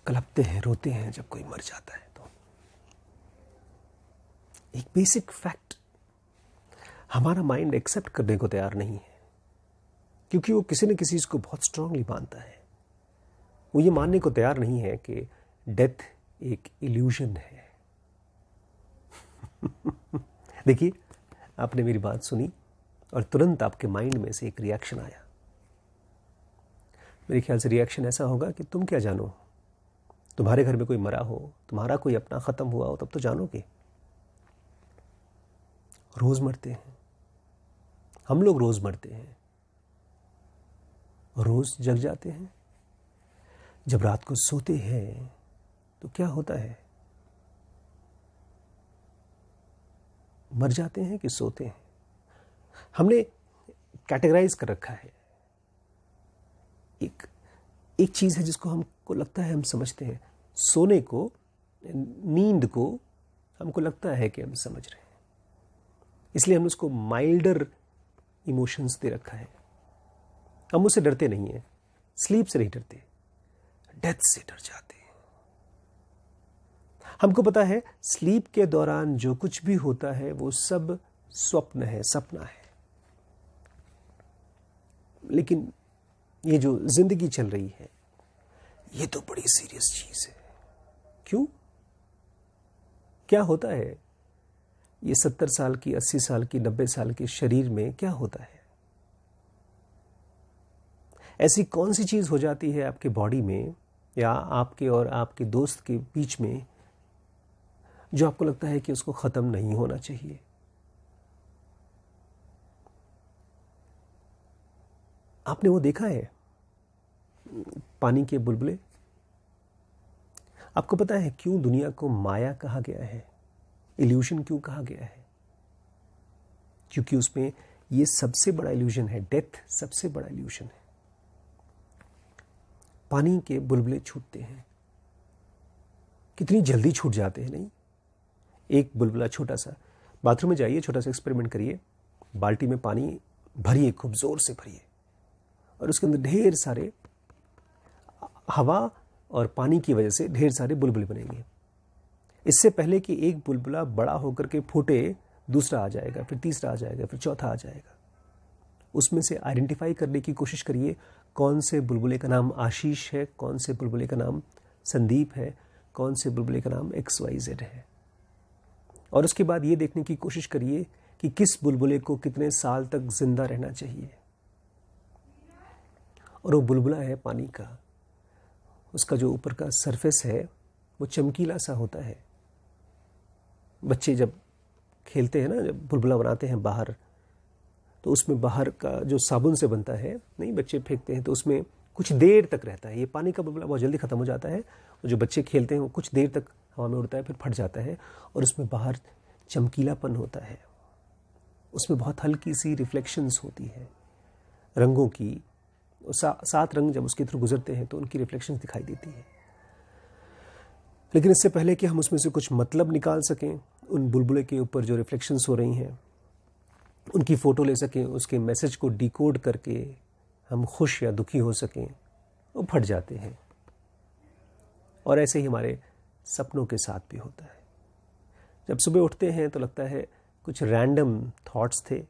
कलपते हैं, रोते हैं जब कोई मर जाता है। तो एक बेसिक फैक्ट हमारा माइंड एक्सेप्ट करने को तैयार नहीं है, क्योंकि वो किसी न किसी चीज को बहुत स्ट्रांगली मानता है। वो ये मानने को तैयार नहीं है कि डेथ एक इल्यूजन है। देखिए, आपने मेरी बात सुनी और तुरंत आपके माइंड में से एक रिएक्शन आया। मेरे ख्याल से रिएक्शन ऐसा होगा कि तुम क्या जानो, तुम्हारे घर में कोई मरा हो, तुम्हारा कोई अपना खत्म हुआ हो, तब तो जानोगे। रोज मरते हैं हम लोग, रोज मरते हैं, रोज जग जाते हैं। जब रात को सोते हैं तो क्या होता है, मर जाते हैं कि सोते हैं। हमने कैटेगराइज कर रखा है। एक चीज है जिसको हमको लगता है हम समझते हैं, सोने को, नींद को हमको लगता है कि हम समझ रहे हैं, इसलिए हमने उसको माइल्डर इमोशंस दे रखा है। हम उससे डरते नहीं हैं, स्लीप से नहीं डरते, डेथ से डर जाते हैं। हमको पता है स्लीप के दौरान जो कुछ भी होता है वो सब स्वप्न है, सपना है। लेकिन ये जो जिंदगी चल रही है ये तो बड़ी सीरियस चीज है। क्यों? क्या होता है ये 70 साल की, 80 साल की, 90 साल के शरीर में क्या होता है? ऐसी कौन सी चीज हो जाती है आपके बॉडी में या आपके और आपके दोस्त के बीच में जो आपको लगता है कि उसको खत्म नहीं होना चाहिए? आपने वो देखा है, पानी के बुलबुले? आपको पता है क्यों दुनिया को माया कहा गया है, इल्यूजन क्यों कहा गया है? क्योंकि उसमें ये सबसे बड़ा इल्यूजन है, डेथ सबसे बड़ा इल्यूजन है। पानी के बुलबुले छूटते हैं, कितनी जल्दी छूट जाते हैं, नहीं? एक बुलबुला छोटा सा, बाथरूम में जाइए, छोटा सा एक्सपेरिमेंट करिए, बाल्टी में पानी भरिए, खूब जोर से भरिए, और उसके अंदर ढेर सारे हवा और पानी की वजह से ढेर सारे बुलबुले बनेंगे। इससे पहले कि एक बुलबुला बड़ा होकर के फूटे, दूसरा आ जाएगा, फिर तीसरा आ जाएगा, फिर चौथा आ जाएगा। उसमें से आइडेंटिफाई करने की कोशिश करिए कौन से बुलबुले का नाम आशीष है, कौन से बुलबुले का नाम संदीप है, कौन से बुलबुले का नाम XYZ है। और उसके बाद ये देखने की कोशिश करिए कि किस बुलबुले को कितने साल तक जिंदा रहना चाहिए। और वो बुलबुला है पानी का, उसका जो ऊपर का सरफेस है वो चमकीला सा होता है। बच्चे जब खेलते हैं ना, जब बुलबुला बनाते हैं बाहर, तो उसमें बाहर का जो साबुन से बनता है, नहीं, बच्चे फेंकते हैं तो उसमें कुछ देर तक रहता है। ये पानी का बुलबुला बहुत जल्दी ख़त्म हो जाता है, और जो बच्चे खेलते हैं वो कुछ देर तक हवा में उड़ता है, फिर फट जाता है, और उसमें बाहर चमकीलापन होता है। उसमें बहुत हल्की सी रिफ्लेक्शंस होती है रंगों की। 7 रंग जब उसके थ्रू गुजरते हैं तो उनकी रिफ्लेक्शंस दिखाई देती है। लेकिन इससे पहले कि हम उसमें से कुछ मतलब निकाल सकें, उन बुलबुले के ऊपर जो रिफ्लेक्शंस हो रही हैं उनकी फ़ोटो ले सकें, उसके मैसेज को डिकोड करके हम खुश या दुखी हो सकें, वो फट जाते हैं। और ऐसे ही हमारे सपनों के साथ भी होता है। जब सुबह उठते हैं तो लगता है कुछ रैंडम थॉट्स थे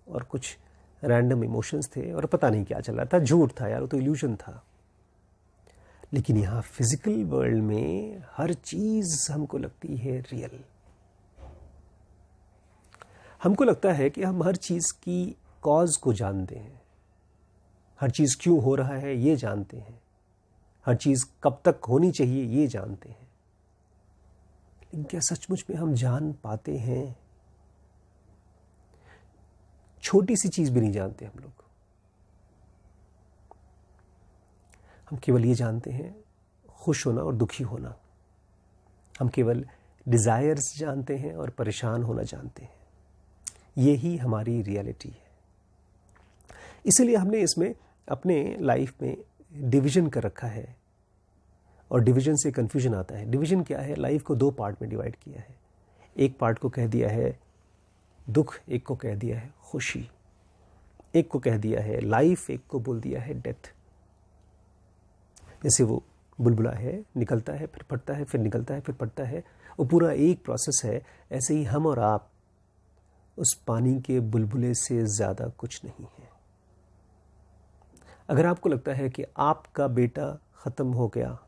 और कुछ रैंडम इमोशंस थे, और पता नहीं क्या चल रहा था, झूठ था यार, वो तो इल्यूजन था। लेकिन यहाँ फिजिकल वर्ल्ड में हर चीज हमको लगती है रियल। हमको लगता है कि हम हर चीज की कॉज को जानते हैं, हर चीज क्यों हो रहा है ये जानते हैं, हर चीज कब तक होनी चाहिए ये जानते हैं। लेकिन क्या सचमुच में हम जान पाते हैं? छोटी सी चीज भी नहीं जानते हम लोग। हम केवल ये जानते हैं खुश होना और दुखी होना। हम केवल डिजायर्स जानते हैं और परेशान होना जानते हैं। यही हमारी रियलिटी है। इसीलिए हमने इसमें अपने लाइफ में डिवीजन कर रखा है, और डिवीजन से कंफ्यूजन आता है। डिवीजन क्या है? लाइफ को 2 पार्ट में डिवाइड किया है। एक पार्ट को कह दिया है दुख, एक को कह दिया है खुशी, एक को कह दिया है लाइफ, एक को बोल दिया है डेथ। जैसे वो बुलबुला है, निकलता है फिर फटता है, फिर निकलता है फिर फटता है, वो पूरा एक प्रोसेस है। ऐसे ही हम और आप उस पानी के बुलबुले से ज़्यादा कुछ नहीं है। अगर आपको लगता है कि आपका बेटा ख़त्म हो गया,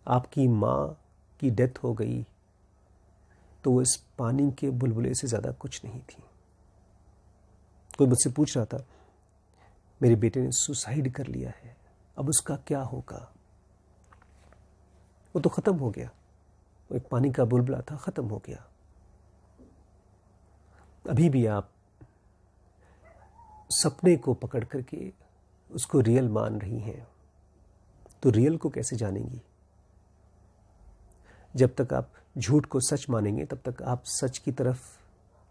आपकी माँ की डेथ हो गई, तो वो इस पानी के बुलबुले से ज़्यादा कुछ नहीं थी। कोई मुझसे पूछ रहा था, मेरे बेटे ने सुसाइड कर लिया है, अब उसका क्या होगा? वो तो ख़त्म हो गया, वो एक पानी का बुलबुला था, ख़त्म हो गया। अभी भी आप सपने को पकड़ करके उसको रियल मान रही हैं, तो रियल को कैसे जानेंगी? जब तक आप झूठ को सच मानेंगे तब तक आप सच की तरफ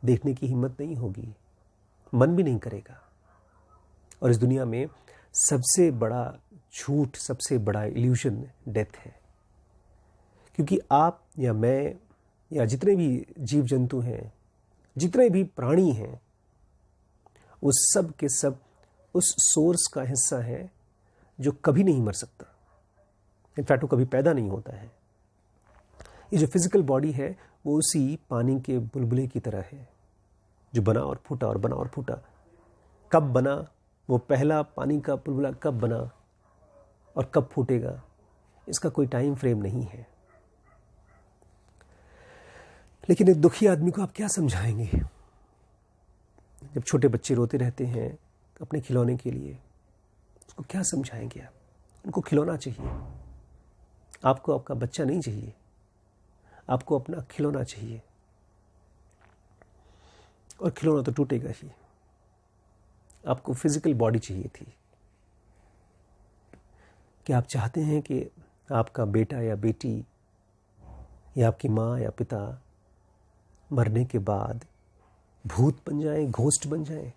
देखने की हिम्मत नहीं होगी, मन भी नहीं करेगा। और इस दुनिया में सबसे बड़ा झूठ, सबसे बड़ा इल्यूजन डेथ है। क्योंकि आप या मैं या जितने भी जीव जंतु हैं, जितने भी प्राणी हैं, वो सब के सब उस सोर्स का हिस्सा है जो कभी नहीं मर सकता। इनफैक्ट वो कभी पैदा नहीं होता है। ये जो फिजिकल बॉडी है वो उसी पानी के बुलबुले की तरह है, जो बना और फूटा और बना और फूटा। कब बना, वो पहला पानी का बुलबुला कब बना और कब फूटेगा, इसका कोई टाइम फ्रेम नहीं है। लेकिन एक दुखी आदमी को आप क्या समझाएंगे? जब छोटे बच्चे रोते रहते हैं अपने खिलौने के लिए, उसको क्या समझाएंगे आप? उनको खिलौना चाहिए। आपको आपका बच्चा नहीं चाहिए, आपको अपना खिलौना चाहिए। और खिलौना तो टूटेगा ही। आपको फिजिकल बॉडी चाहिए थी। क्या आप चाहते हैं कि आपका बेटा या बेटी या आपकी माँ या पिता मरने के बाद भूत बन जाए, घोस्ट बन जाए?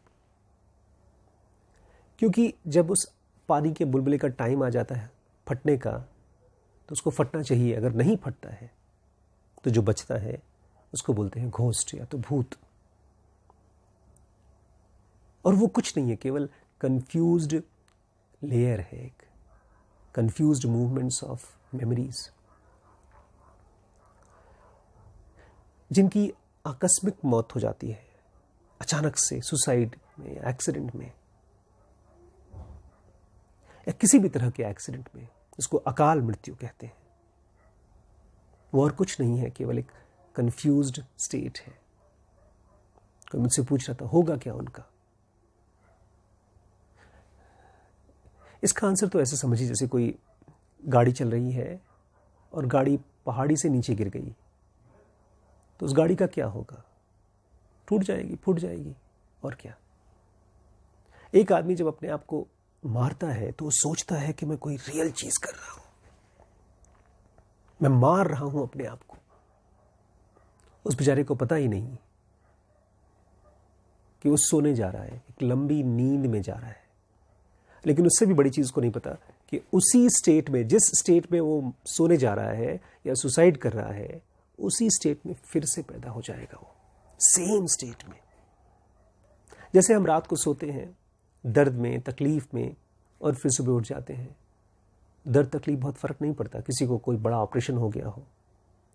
क्योंकि जब उस पानी के बुलबुले का टाइम आ जाता है फटने का, तो उसको फटना चाहिए। अगर नहीं फटता है तो जो बचता है उसको बोलते हैं घोस्ट या तो भूत। और वो कुछ नहीं है, केवल कंफ्यूज्ड लेयर है, एक कंफ्यूज्ड मूवमेंट्स ऑफ मेमोरीज, जिनकी आकस्मिक मौत हो जाती है अचानक से, सुसाइड में, एक्सीडेंट में, या किसी भी तरह के एक्सीडेंट में। इसको अकाल मृत्यु कहते हैं। वो और कुछ नहीं है, केवल एक कंफ्यूज्ड स्टेट है। कोई मुझसे पूछ रहा था होगा क्या उनका? इसका आंसर तो ऐसे समझिए जैसे कोई गाड़ी चल रही है और गाड़ी पहाड़ी से नीचे गिर गई, तो उस गाड़ी का क्या होगा? टूट जाएगी, फूट जाएगी, और क्या। एक आदमी जब अपने आप को मारता है तो वो सोचता है कि मैं कोई रियल चीज कर रहा हूं, मैं मार रहा हूं अपने आप को। उस बेचारे को पता ही नहीं कि वो सोने जा रहा है, एक लंबी नींद में जा रहा है। लेकिन उससे भी बड़ी चीज को नहीं पता कि उसी स्टेट में, जिस स्टेट में वो सोने जा रहा है या सुसाइड कर रहा है, उसी स्टेट में फिर से पैदा हो जाएगा वो, सेम स्टेट में। जैसे हम रात को सोते हैं दर्द में, तकलीफ में, और फिर सुबह उठ जाते हैं। दर्द तकलीफ बहुत फर्क नहीं पड़ता। किसी को कोई बड़ा ऑपरेशन हो गया हो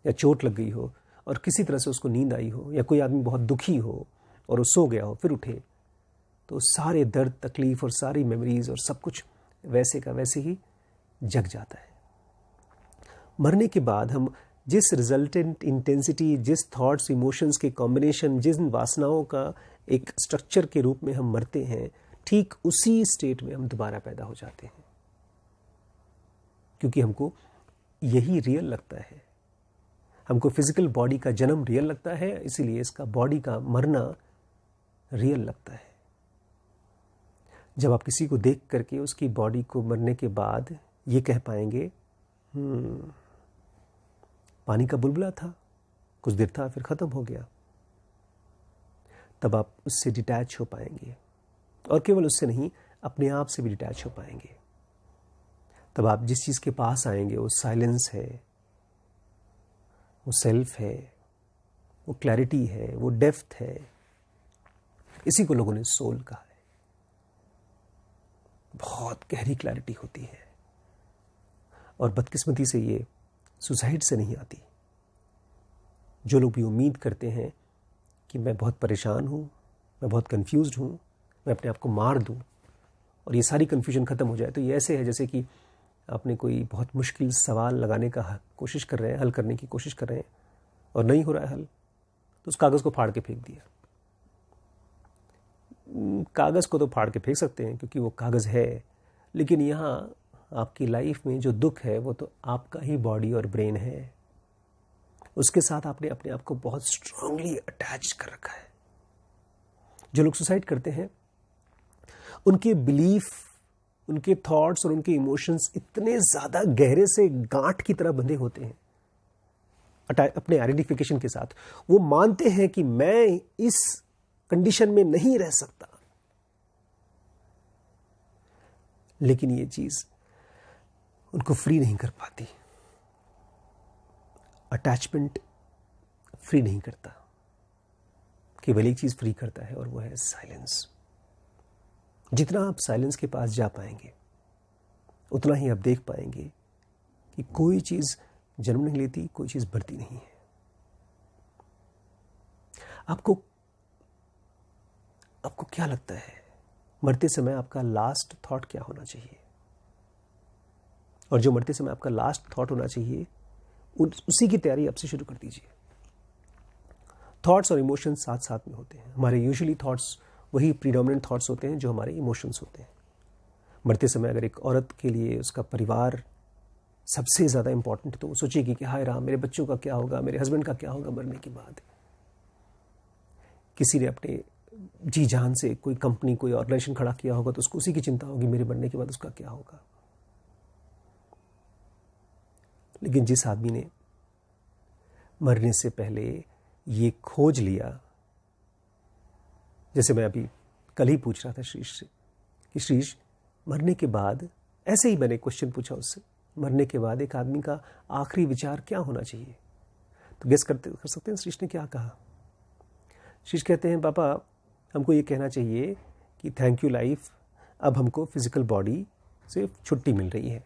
या चोट लग गई हो और किसी तरह से उसको नींद आई हो, या कोई आदमी बहुत दुखी हो और वो सो गया हो फिर उठे, तो सारे दर्द, तकलीफ और सारी मेमोरीज और सब कुछ वैसे का वैसे ही जग जाता है। मरने के बाद हम जिस रिजल्टेंट इंटेंसिटी, जिस थॉट्स, इमोशंस के कॉम्बिनेशन, जिन वासनाओं का एक स्ट्रक्चर के रूप में हम मरते हैं, ठीक उसी स्टेट में हम दोबारा पैदा हो जाते हैं। क्योंकि हमको यही रियल लगता है। हमको फिजिकल बॉडी का जन्म रियल लगता है, इसीलिए इसका बॉडी का मरना रियल लगता है। जब आप किसी को देख करके उसकी बॉडी को मरने के बाद ये कह पाएंगे, पानी का बुलबुला था, कुछ देर था फिर खत्म हो गया, तब आप उससे डिटैच हो पाएंगे। और केवल उससे नहीं, अपने आप से भी डिटैच हो पाएंगे। तब आप जिस चीज़ के पास आएंगे वो साइलेंस है, वो सेल्फ है, वो क्लैरिटी है, वो डेप्थ है। इसी को लोगों ने सोल कहा है। बहुत गहरी क्लैरिटी होती है। और बदकिस्मती से ये सुसाइड से नहीं आती। जो लोग भी उम्मीद करते हैं कि मैं बहुत परेशान हूँ, मैं बहुत कंफ्यूज्ड हूँ, मैं अपने आप को मार दूँ और ये सारी कन्फ्यूजन ख़त्म हो जाए, तो ये ऐसे है जैसे कि आपने कोई बहुत मुश्किल सवाल लगाने का कोशिश कर रहे हैं, हल करने की कोशिश कर रहे हैं और नहीं हो रहा है हल, तो उस कागज़ को फाड़ के फेंक दिया। कागज़ को तो फाड़ के फेंक सकते हैं क्योंकि वो कागज़ है, लेकिन यहाँ आपकी लाइफ में जो दुख है वो तो आपका ही बॉडी और ब्रेन है। उसके साथ आपने अपने आप को बहुत स्ट्रांगली अटैच कर रखा है। जो लोग सुसाइड करते हैं उनके बिलीफ, उनके थॉट्स और उनके इमोशंस इतने ज़्यादा गहरे से गांठ की तरह बंधे होते हैं अपने आइडेंटिफिकेशन के साथ। वो मानते हैं कि मैं इस कंडीशन में नहीं रह सकता, लेकिन ये चीज उनको फ्री नहीं कर पाती। अटैचमेंट फ्री नहीं करता, केवल एक चीज फ्री करता है और वो है साइलेंस। जितना आप साइलेंस के पास जा पाएंगे उतना ही आप देख पाएंगे कि कोई चीज जन्म नहीं लेती, कोई चीज बढ़ती नहीं है। आपको क्या लगता है मरते समय आपका लास्ट थॉट क्या होना चाहिए? और जो मरते समय आपका लास्ट थॉट होना चाहिए उसी की तैयारी अब से शुरू कर दीजिए। थॉट्स और इमोशंस साथ साथ में होते हैं। हमारे यूजुअली थॉट्स वही प्रीडोमिनेंट थॉट्स होते हैं जो हमारे इमोशंस होते हैं। मरते समय अगर एक औरत के लिए उसका परिवार सबसे ज़्यादा इंपॉर्टेंट है तो वो सोचेगी कि हाय राम, मेरे बच्चों का क्या होगा, मेरे हस्बैंड का क्या होगा मरने के बाद। किसी ने अपने जी जान से कोई कंपनी, कोई ऑर्गेनाइजेशन खड़ा किया होगा तो उसको उसी की चिंता होगी मेरे मरने के बाद उसका क्या होगा। लेकिन जिस आदमी ने मरने से पहले ये खोज लिया, जैसे मैं अभी कल ही पूछ रहा था श्रीश से कि श्रीश, मरने के बाद, ऐसे ही मैंने क्वेश्चन पूछा उससे, मरने के बाद एक आदमी का आखिरी विचार क्या होना चाहिए? तो गेस कर सकते हैं श्रीश ने क्या कहा? श्रीश कहते हैं, पापा हमको ये कहना चाहिए कि थैंक यू लाइफ, अब हमको फिजिकल बॉडी से छुट्टी मिल रही है,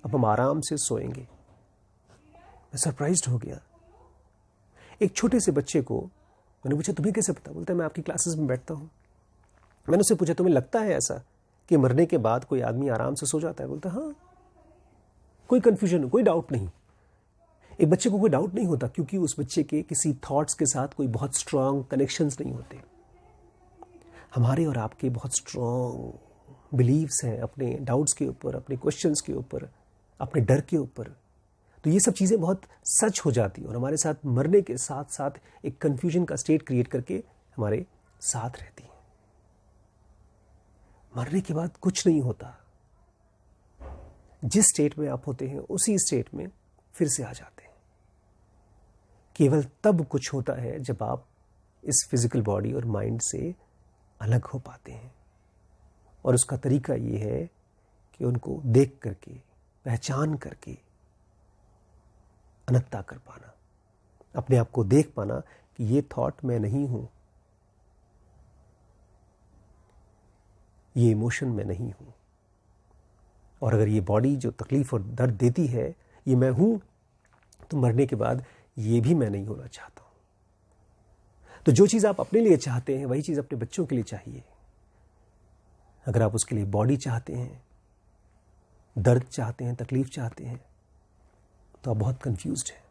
अब हम आराम से सोएंगे। मैं सरप्राइज्ड हो गया। एक छोटे से बच्चे को मैंने पूछा तुम्हें कैसे पता? बोलता है मैं आपकी क्लासेस में बैठता हूँ। मैंने उससे पूछा तुम्हें लगता है ऐसा कि मरने के बाद कोई आदमी आराम से सो जाता है? बोलता हाँ, कोई कंफ्यूजन, कोई डाउट नहीं। एक बच्चे को कोई डाउट नहीं होता क्योंकि उस बच्चे के किसी थॉट्स के साथ कोई बहुत स्ट्रांग कनेक्शंस नहीं होते। हमारे और आपके बहुत स्ट्रांग बिलीव्स हैं अपने डाउट्स के ऊपर, अपने क्वेश्चंस के ऊपर, अपने डर के ऊपर। तो ये सब चीज़ें बहुत सच हो जाती हैं और हमारे साथ मरने के साथ साथ एक कंफ्यूजन का स्टेट क्रिएट करके हमारे साथ रहती हैं। मरने के बाद कुछ नहीं होता। जिस स्टेट में आप होते हैं उसी स्टेट में फिर से आ जाते हैं। केवल तब कुछ होता है जब आप इस फिजिकल बॉडी और माइंड से अलग हो पाते हैं, और उसका तरीका ये है कि उनको देख करके, पहचान करके अनंतता कर पाना, अपने आप को देख पाना कि ये थॉट मैं नहीं हूं, ये इमोशन मैं नहीं हूं, और अगर ये बॉडी जो तकलीफ और दर्द देती है ये मैं हूं, तो मरने के बाद ये भी मैं नहीं होना चाहता हूं। तो जो चीज़ आप अपने लिए चाहते हैं वही चीज़ अपने बच्चों के लिए चाहिए। अगर आप उसके लिए बॉडी चाहते हैं, दर्द चाहते हैं, तकलीफ चाहते हैं, तो आप बहुत कंफ्यूज्ड हैं।